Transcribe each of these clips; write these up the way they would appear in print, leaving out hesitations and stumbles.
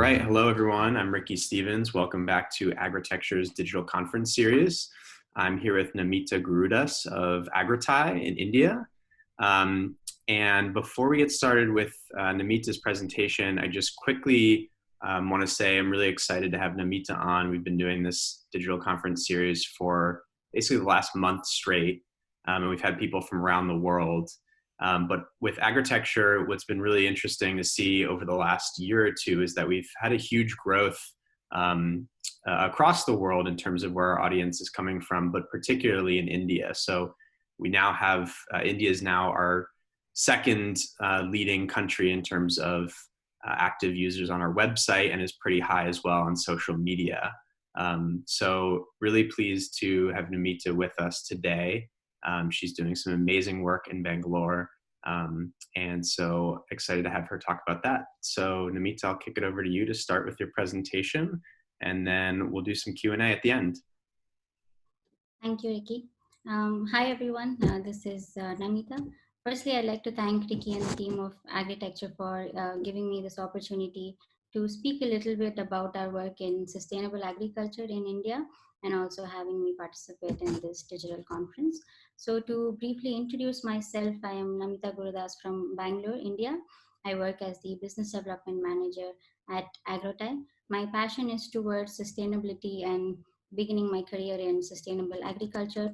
right, hello everyone. I'm Ricky Stevens. Welcome back to Agritecture's digital conference series. I'm here with Namita Garudas of Agritai in India. And before we get started with Namita's presentation, I just quickly want to say I'm really excited to have Namita on. We've been doing this digital conference series for basically the last month straight, and we've had people from around the world. But with Agritecture, what's been really interesting to see over the last year or two is that we've had a huge growth across the world in terms of where our audience is coming from, but particularly in India. So we now have, India is now our second leading country in terms of active users on our website, and is pretty high as well on social media. So really pleased to have Namita with us today. She's doing some amazing work in Bangalore, and so excited to have her talk about that. So Namita, I'll kick it over to you to start with your presentation, and then we'll do some Q&A at the end. Thank you, Ricky. Hi, everyone. This is Namita. Firstly, I'd like to thank Ricky and the team of Agritecture for giving me this opportunity to speak a little bit about our work in sustainable agriculture in India, and also having me participate in this digital conference. So to briefly introduce myself, I am Namita Garudas from Bangalore, India. I work as the Business Development Manager at Agritai. My passion is towards sustainability and beginning my career in sustainable agriculture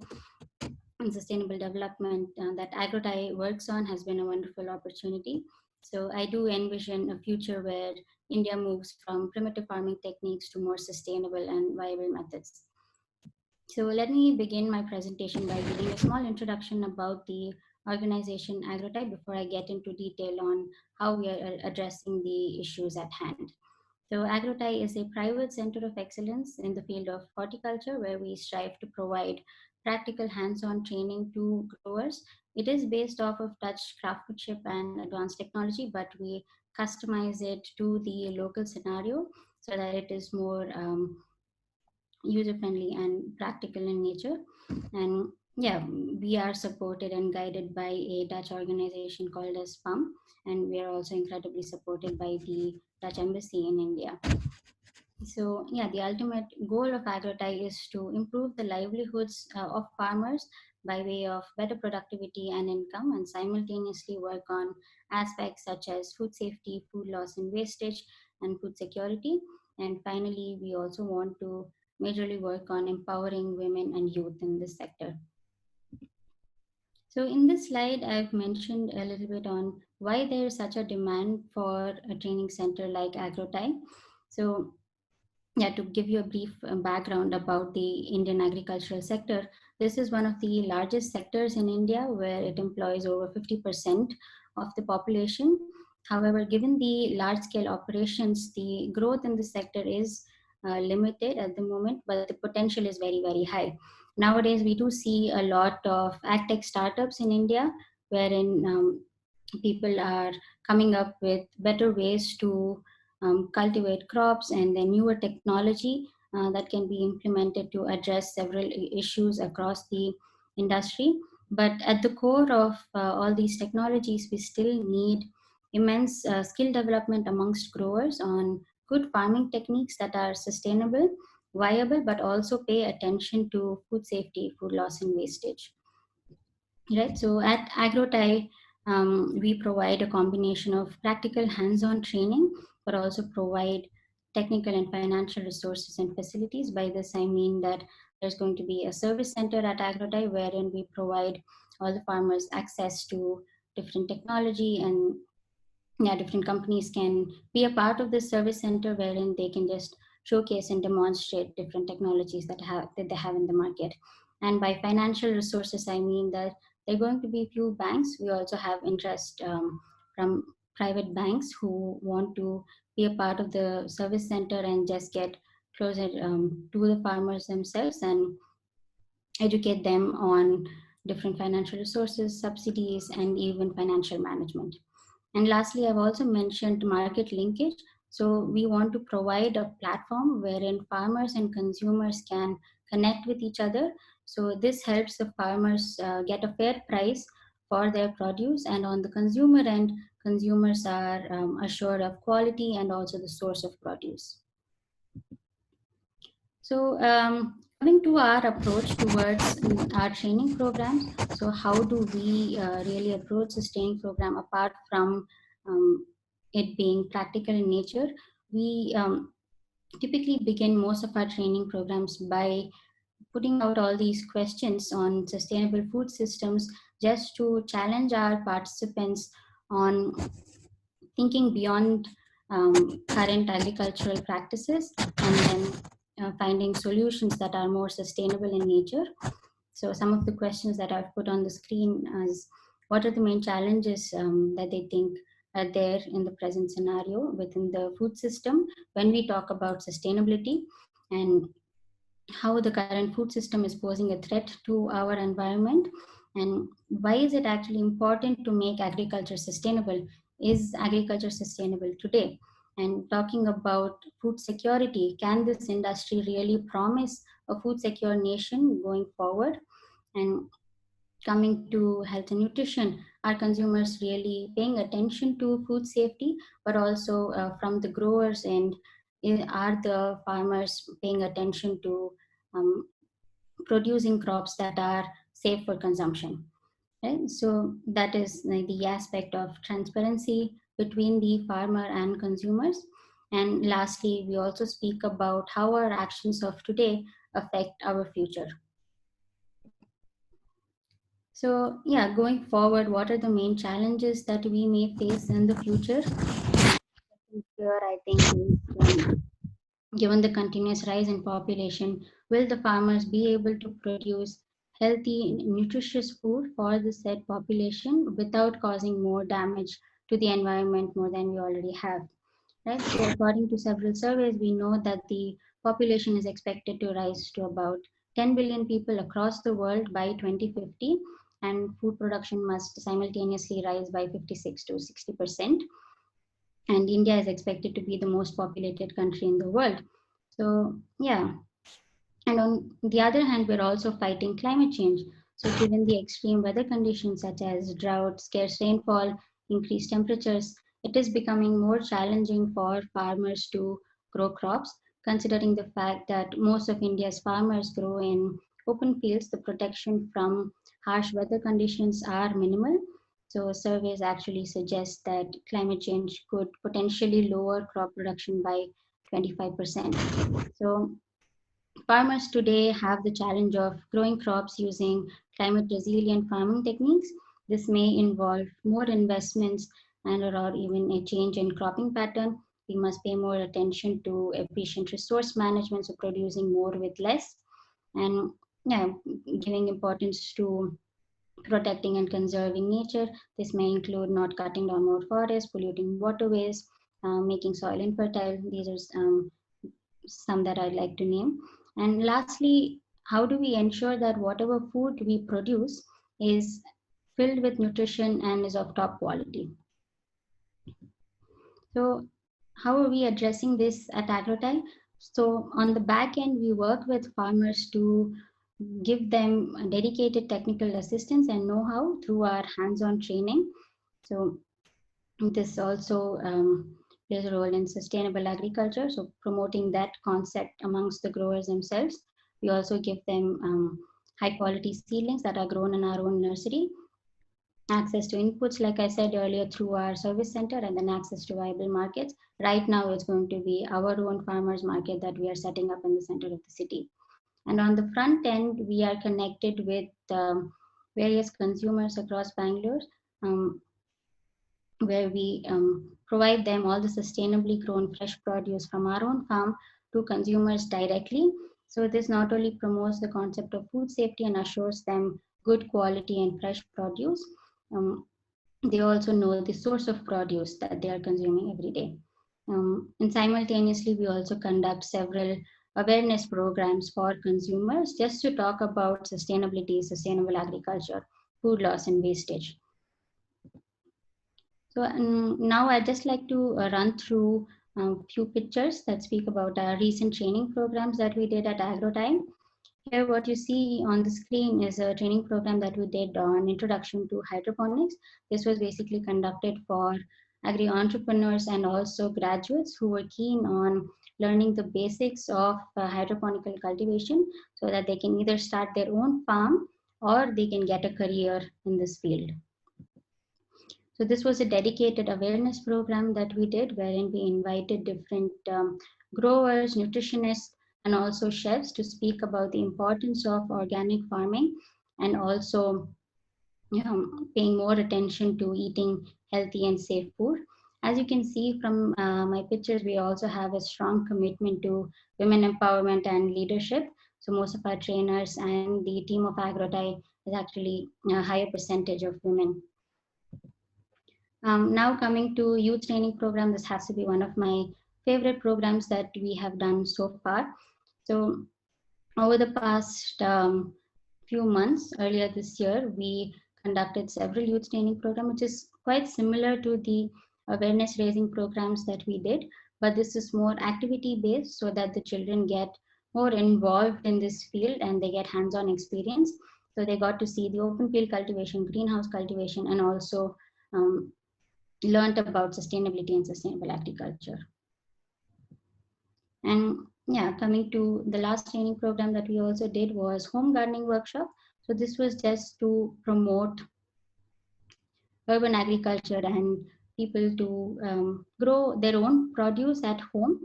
and sustainable development that Agritai works on has been a wonderful opportunity. So I do envision a future where India moves from primitive farming techniques to more sustainable and viable methods. So let me begin my presentation by giving a small introduction about the organization Agritai before I get into detail on how we are addressing the issues at hand. So Agritai is a private center of excellence in the field of horticulture, where we strive to provide practical hands-on training to growers. It is based off of Dutch craftsmanship and advanced technology, but we customize it to the local scenario so that it is more user-friendly and practical in nature. And yeah, we are supported and guided by a Dutch organization called as PUM, and we are also incredibly supported by the Dutch Embassy in India. So yeah, the ultimate goal of Agritai is to improve the livelihoods of farmers by way of better productivity and income, and simultaneously work on aspects such as food safety, food loss and wastage, and food security. And finally, we also want to majorly work on empowering women and youth in this sector. So in this slide, I've mentioned a little bit on why there is such a demand for a training center like Agritai. So yeah, to give you a brief background about the Indian agricultural sector, this is one of the largest sectors in India, where it employs over 50% of the population. However, given the large-scale operations, the growth in the sector is limited at the moment, but the potential is very, very high. Nowadays, we do see a lot of agtech startups in India, wherein people are coming up with better ways to cultivate crops, and then newer technology that can be implemented to address several issues across the industry. But at the core of all these technologies, we still need immense skill development amongst growers on good farming techniques that are sustainable, viable, but also pay attention to food safety, food loss, and wastage. Right. So at Agritai, we provide a combination of practical hands-on training, but also provide technical and financial resources and facilities. By this, I mean that there's going to be a service center at Agritai, wherein we provide all the farmers access to different technology, and yeah, different companies can be a part of this service center, wherein they can just showcase and demonstrate different technologies that they have in the market. And by financial resources, I mean that there are going to be few banks. We also have interest from private banks who want to be a part of the service center and just get closer to the farmers themselves and educate them on different financial resources, subsidies, and even financial management. And lastly, I've also mentioned market linkage. So we want to provide a platform wherein farmers and consumers can connect with each other. So this helps the farmers get a fair price for their produce, and on the consumer end, consumers are assured of quality and also the source of produce. So coming to our approach towards our training programs, so how do we really approach this training program apart from it being practical in nature? We typically begin most of our training programs by putting out all these questions on sustainable food systems just to challenge our participants on thinking beyond current agricultural practices and then finding solutions that are more sustainable in nature. So some of the questions that I've put on the screen is, what are the main challenges that they think are there in the present scenario within the food system when we talk about sustainability, and how the current food system is posing a threat to our environment, and why is it actually important to make agriculture sustainable? Is agriculture sustainable today? And talking about food security, can this industry really promise a food secure nation going forward? And coming to health and nutrition, are consumers really paying attention to food safety, but also from the growers, and are the farmers paying attention to um, producing crops that are safe for consumption? Right? So that is the aspect of transparency between the farmer and consumers. And lastly, we also speak about how our actions of today affect our future. So yeah, going forward, what are the main challenges that we may face in the future? Here, I think, given the continuous rise in population, will the farmers be able to produce healthy, nutritious food for the said population without causing more damage to the environment more than we already have? Right? So according to several surveys, we know that the population is expected to rise to about 10 billion people across the world by 2050, and food production must simultaneously rise by 56 to 60%. And India is expected to be the most populated country in the world. So, yeah. And on the other hand, we're also fighting climate change. So, given the extreme weather conditions such as drought, scarce rainfall, increased temperatures, it is becoming more challenging for farmers to grow crops, considering the fact that most of India's farmers grow in open fields. The protection from harsh weather conditions are minimal. So, surveys actually suggest that climate change could potentially lower crop production by 25%. So, farmers today have the challenge of growing crops using climate resilient farming techniques. This may involve more investments and or even a change in cropping pattern. We must pay more attention to efficient resource management, so producing more with less, and yeah, giving importance to protecting and conserving nature. This may include not cutting down more forests, polluting waterways, making soil infertile. These are some that I'd like to name. And lastly, how do we ensure that whatever food we produce is filled with nutrition and is of top quality? So, how are we addressing this at Agrotime? So, on the back end, we work with farmers to give them dedicated technical assistance and know-how through our hands-on training. So, this also plays a role in sustainable agriculture, so promoting that concept amongst the growers themselves. We also give them high quality seedlings that are grown in our own nursery, access to inputs, like I said earlier, through our service center, and then access to viable markets. Right now, it's going to be our own farmers market that we are setting up in the center of the city. And on the front end, we are connected with various consumers across Bangalore, um, where we provide them all the sustainably grown fresh produce from our own farm to consumers directly. So this not only promotes the concept of food safety and assures them good quality and fresh produce, they also know the source of produce that they are consuming every day. And simultaneously, we also conduct several awareness programs for consumers just to talk about sustainability, sustainable agriculture, food loss, and wastage. So now I'd just like to run through a few pictures that speak about our recent training programs that we did at Agrotime. Here, what you see on the screen is a training program that we did on Introduction to Hydroponics. This was basically conducted for agri entrepreneurs and also graduates who were keen on learning the basics of hydroponical cultivation so that they can either start their own farm or they can get a career in this field. So this was a dedicated awareness program that we did, wherein we invited different growers, nutritionists, and also chefs to speak about the importance of organic farming and also paying more attention to eating healthy and safe food. As you can see from my pictures, we also have a strong commitment to women empowerment and leadership. So most of our trainers and the team of AgroTie is actually a higher percentage of women. Now coming to youth training program, this has to be one of my favorite programs that we have done so far. So over the past few months, earlier this year, we conducted several youth training programs, which is quite similar to the awareness raising programs that we did, but this is more activity based so that the children get more involved in this field and they get hands-on experience. So they got to see the open field cultivation, greenhouse cultivation, and also learned about sustainability and sustainable agriculture. And yeah, coming to the last training program that we also did was home gardening workshop. So this was just to promote urban agriculture and people to grow their own produce at home.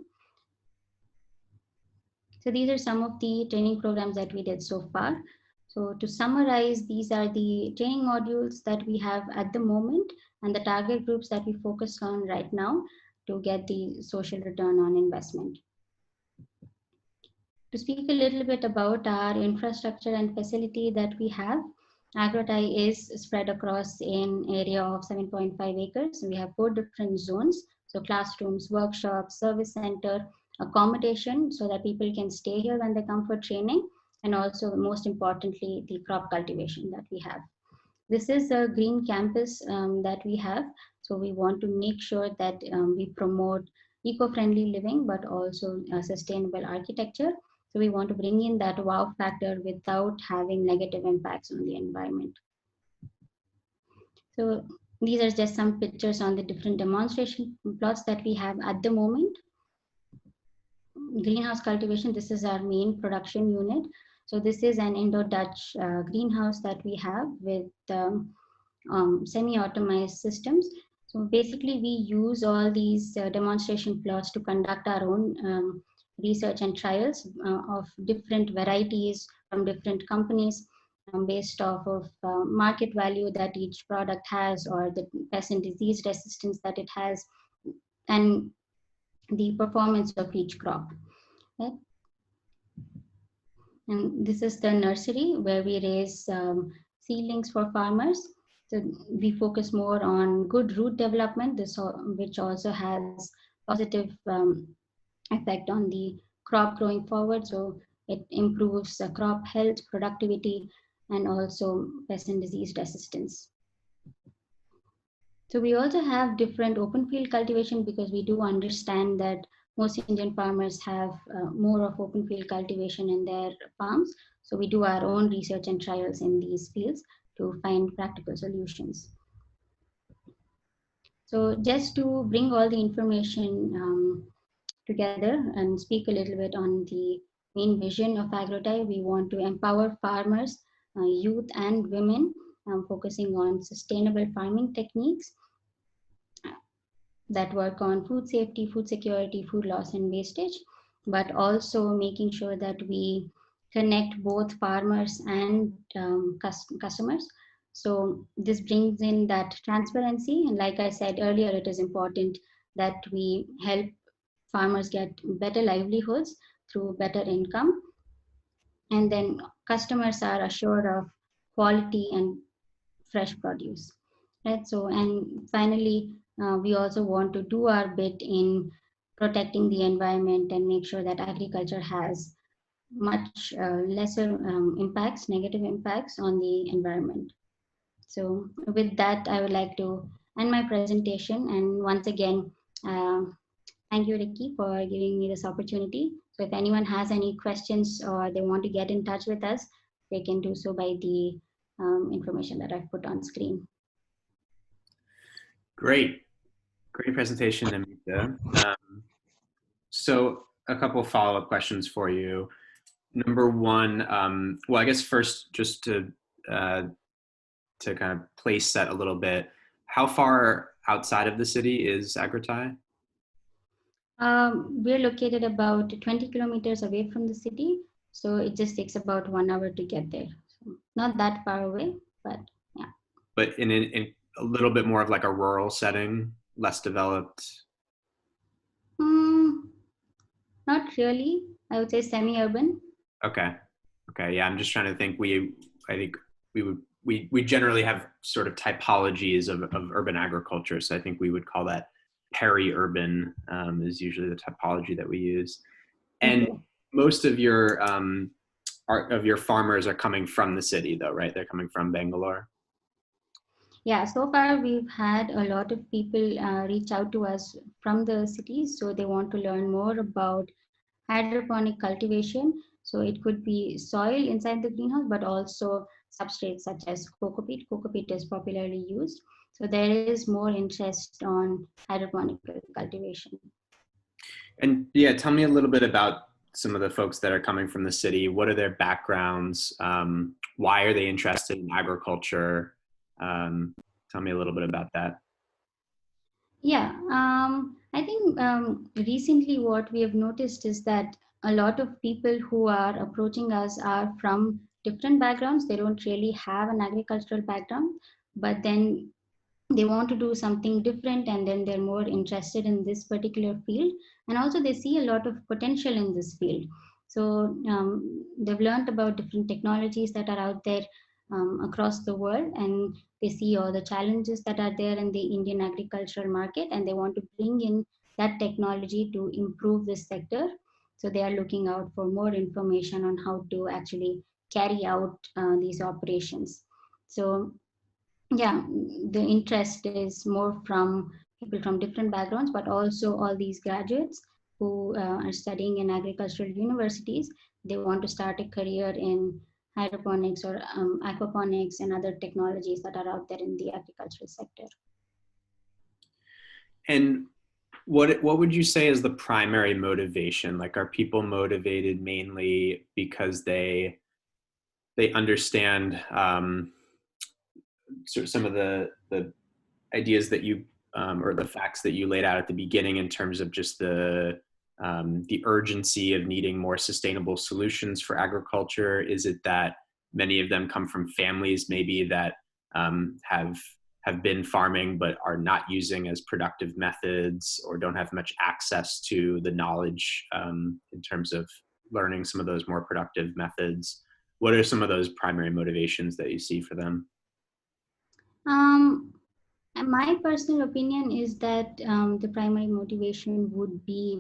So these are some of the training programs that we did so far. So to summarize, these are the training modules that we have at the moment and the target groups that we focus on right now to get the social return on investment. To speak a little bit about our infrastructure and facility that we have, AgroTie is spread across an area of 7.5 acres. We have 4 different zones, so classrooms, workshops, service center, accommodation, so that people can stay here when they come for training, and also most importantly, the crop cultivation that we have. This is a green campus that we have, so we want to make sure that we promote eco-friendly living, but also sustainable architecture. So we want to bring in that wow factor without having negative impacts on the environment. So these are just some pictures on the different demonstration plots that we have at the moment. Greenhouse cultivation, this is our main production unit. So this is an Indo-Dutch greenhouse that we have with semi-automized systems. So basically we use all these demonstration plots to conduct our own research and trials of different varieties from different companies based off of market value that each product has or the pest and disease resistance that it has and the performance of each crop. Right? And this is the nursery where we raise seedlings for farmers. So we focus more on good root development, which also has positive effect on the crop growing forward. So it improves crop health, productivity, and also pest and disease resistance. So we also have different open field cultivation because we do understand that most Indian farmers have more of open field cultivation in their farms. So we do our own research and trials in these fields to find practical solutions. So just to bring all the information together and speak a little bit on the main vision of AgroTie, we want to empower farmers, youth and women, focusing on sustainable farming techniques that work on food safety, food security, food loss and wastage, but also making sure that we connect both farmers and customers. So this brings in that transparency. And like I said earlier, it is important that we help farmers get better livelihoods through better income. And then customers are assured of quality and fresh produce. Right? So, and finally, we also want to do our bit in protecting the environment and make sure that agriculture has much lesser impacts, negative impacts on the environment. So with that, I would like to end my presentation. And once again, thank you, Ricky, for giving me this opportunity So if anyone has any questions or they want to get in touch with us, they can do so by the information that I've put on screen. Great. Great presentation, Namita. So a couple follow-up questions for you. Number one, well, I guess first, just to kind of place set a little bit, how far outside of the city is Agritai? We're located about 20 kilometers away from the city, so it just takes about 1 hour to get there. So not that far away, but yeah. But in a little bit more of like a rural setting, less developed? Not really. I would say semi-urban. Okay. Okay. Yeah, I'm just trying to think. I think we generally have sort of typologies of urban agriculture. So I think we would call that peri-urban, is usually the typology that we use. And Okay. most of your farmers are coming from the city, though, right? They're coming from Bangalore. Yeah, so far we've had a lot of people reach out to us from the cities, so they want to learn more about hydroponic cultivation. So it could be soil inside the greenhouse, but also substrates such as coco peat. Coco peat is popularly used. So there is more interest on hydroponic cultivation. And yeah, tell me a little bit about some of the folks that are coming from the city. What are their backgrounds? Why are they interested in agriculture? Tell me a little bit about that. Yeah, I think recently what we have noticed is that a lot of people who are approaching us are from different backgrounds. They don't really have an agricultural background, but then they want to do something different, and then they're more interested in this particular field, and also they see a lot of potential in this field. So they've learned about different technologies that are out there across the world, and they see all the challenges that are there in the Indian agricultural market, and they want to bring in that technology to improve this sector. So they are looking out for more information on how to actually carry out these operations. So yeah, the interest is more from people from different backgrounds, but also all these graduates who are studying in agricultural universities. They want to start a career in hydroponics or aquaponics and other technologies that are out there in the agricultural sector. And what would you say is the primary motivation? Like, are people motivated mainly because they understand sort of some of the ideas that you or the facts that you laid out at the beginning in terms of just the urgency of needing more sustainable solutions for agriculture? Is it that many of them come from families maybe that have been farming but are not using as productive methods, or don't have much access to the knowledge in terms of learning some of those more productive methods? What are some of those primary motivations that you see for them? And my personal opinion is that the primary motivation would be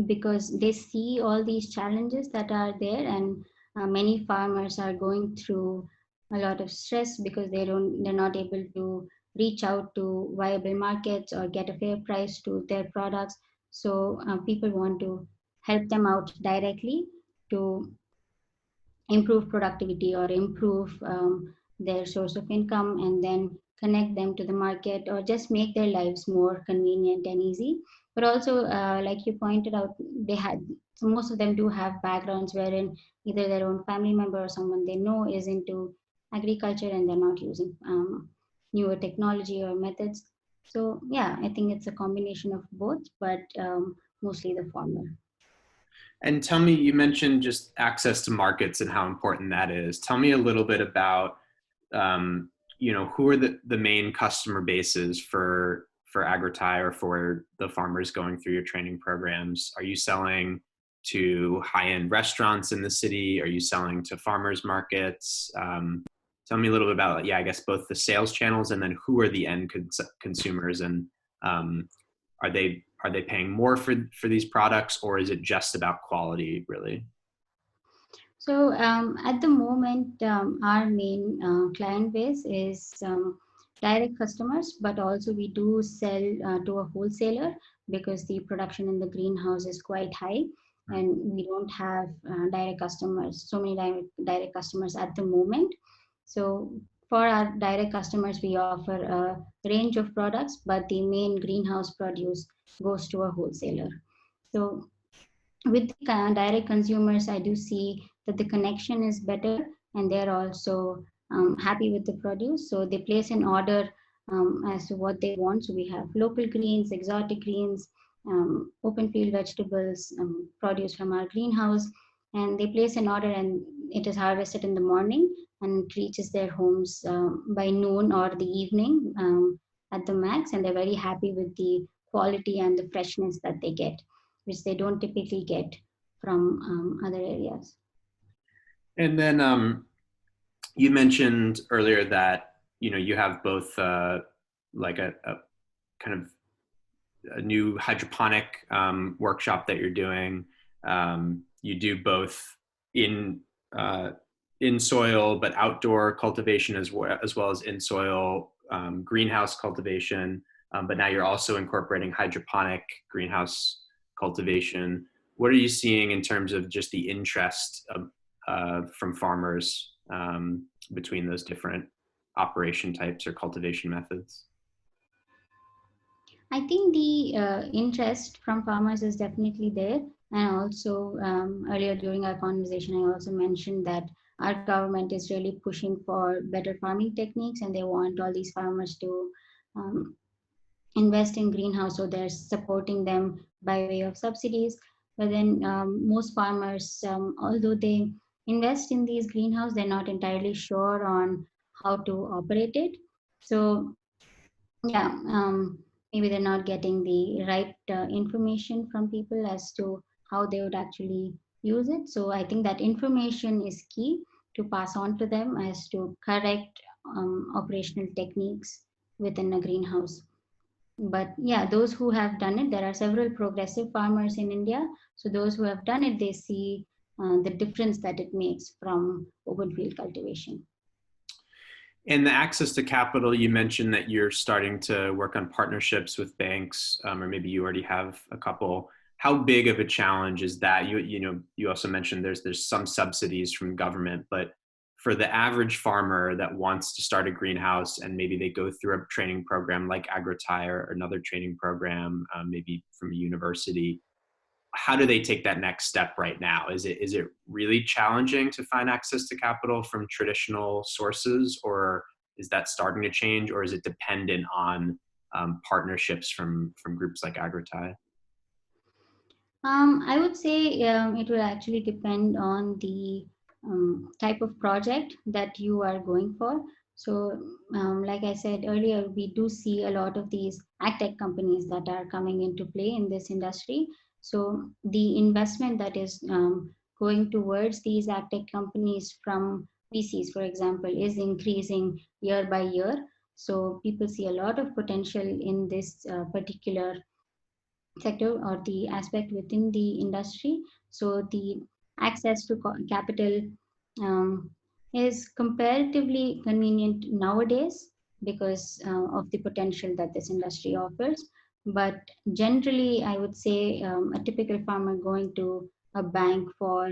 because they see all these challenges that are there, and many farmers are going through a lot of stress because they're not able to reach out to viable markets or get a fair price to their products. So people want to help them out directly to improve productivity or improve their source of income, and then connect them to the market or just make their lives more convenient and easy. But also like you pointed out, they had, so most of them do have backgrounds wherein either their own family member or someone they know is into agriculture, and they're not using newer technology or methods. So yeah, I think it's a combination of both, but mostly the former. And tell me, you mentioned just access to markets and how important that is. Tell me a little bit about, who are the main customer bases for Agritai or for the farmers going through your training programs? Are you selling to high-end restaurants in the city? Are you selling to farmers markets? Tell me a little bit about, I guess both the sales channels and then who are the end consumers, and are they paying more for these products, or is it just about quality really? So at the moment, our main client base is direct customers, but also we do sell to a wholesaler because the production in the greenhouse is quite high. and we don't have direct customers, so many direct customers at the moment. So for our direct customers, we offer a range of products, but the main greenhouse produce goes to a wholesaler. So with the direct consumers, I do see that the connection is better, and they're also happy with the produce. So they place an order as to what they want. So we have local greens, exotic greens, open field vegetables, produce from our greenhouse, and they place an order, and it is harvested in the morning and it reaches their homes by noon or the evening at the max, and they're very happy with the quality and the freshness that they get, which they don't typically get from other areas. And then you mentioned earlier that you have both like a kind of a new hydroponic workshop that you're doing. You do both in soil but outdoor cultivation as well as in soil greenhouse cultivation. But now you're also incorporating hydroponic greenhouse cultivation. What are you seeing in terms of just the interest from farmers between those different operation types or cultivation methods? I think the interest from farmers is definitely there. And also earlier during our conversation, I also mentioned that our government is really pushing for better farming techniques, and they want all these farmers to invest in greenhouse, so they're supporting them by way of subsidies. But then most farmers, although they invest in these greenhouse, they're not entirely sure on how to operate it. So yeah, maybe they're not getting the right information from people as to how they would actually use it. So I think that information is key to pass on to them as to correct operational techniques within a greenhouse. But yeah, those who have done it, there are several progressive farmers in India. So those who have done it, they see the difference that it makes from open field cultivation. And the access to capital, you mentioned that you're starting to work on partnerships with banks, or maybe you already have a couple. How big of a challenge is that? You also mentioned there's some subsidies from government, but for the average farmer that wants to start a greenhouse and maybe they go through a training program like AgriTie or another training program, maybe from a university, how do they take that next step right now? Is it really challenging to find access to capital from traditional sources, or is that starting to change, or is it dependent on partnerships from groups like AgriTie? I would say it will actually depend on the type of project that you are going for. So, like I said earlier, we do see a lot of these agtech companies that are coming into play in this industry. So, the investment that is going towards these agtech companies from VCs, for example, is increasing year by year. So, people see a lot of potential in this particular sector or the aspect within the industry. So the access to capital um, is comparatively convenient nowadays because of the potential that this industry offers. But generally, I would say a typical farmer going to a bank for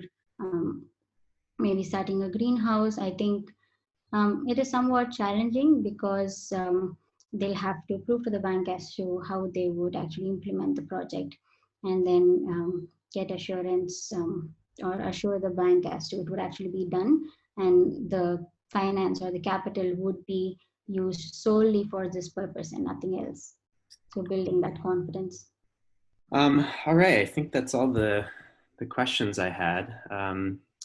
maybe starting a greenhouse, I think it is somewhat challenging because they'll have to prove to the bank as to how they would actually implement the project, and then get assurance or assure the bank as to it would actually be done, and the finance or the capital would be used solely for this purpose and nothing else. So building that confidence. All right, I think that's all the questions I had.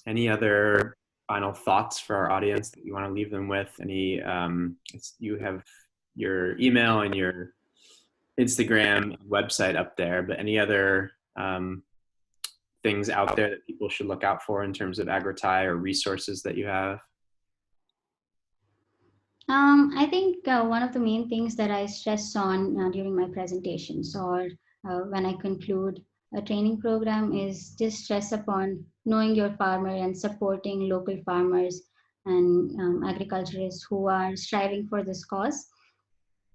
Any other final thoughts for our audience that you want to leave them with? Any, you have your email and your Instagram website up there, but any other things out there that people should look out for in terms of AgriTie or resources that you have? I think one of the main things that I stress on during my presentations or when I conclude a training program is just stress upon knowing your farmer and supporting local farmers and agriculturists who are striving for this cause.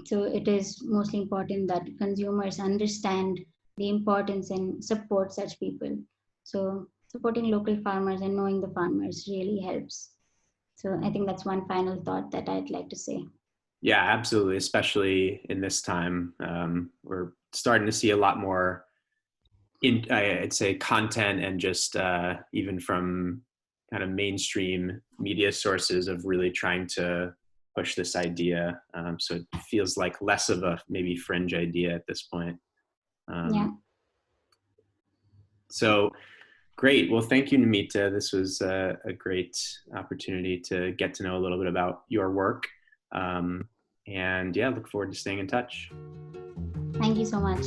So it is mostly important that consumers understand the importance and support such people. So supporting local farmers and knowing the farmers really helps. So I think that's one final thought that I'd like to say. Yeah, absolutely. Especially in this time, we're starting to see a lot more I'd say content and just even from kind of mainstream media sources of really trying to push this idea. So it feels like less of a maybe fringe idea at this point. Yeah. So great. Well, thank you, Namita. This was a great opportunity to get to know a little bit about your work. And yeah, look forward to staying in touch. Thank you so much.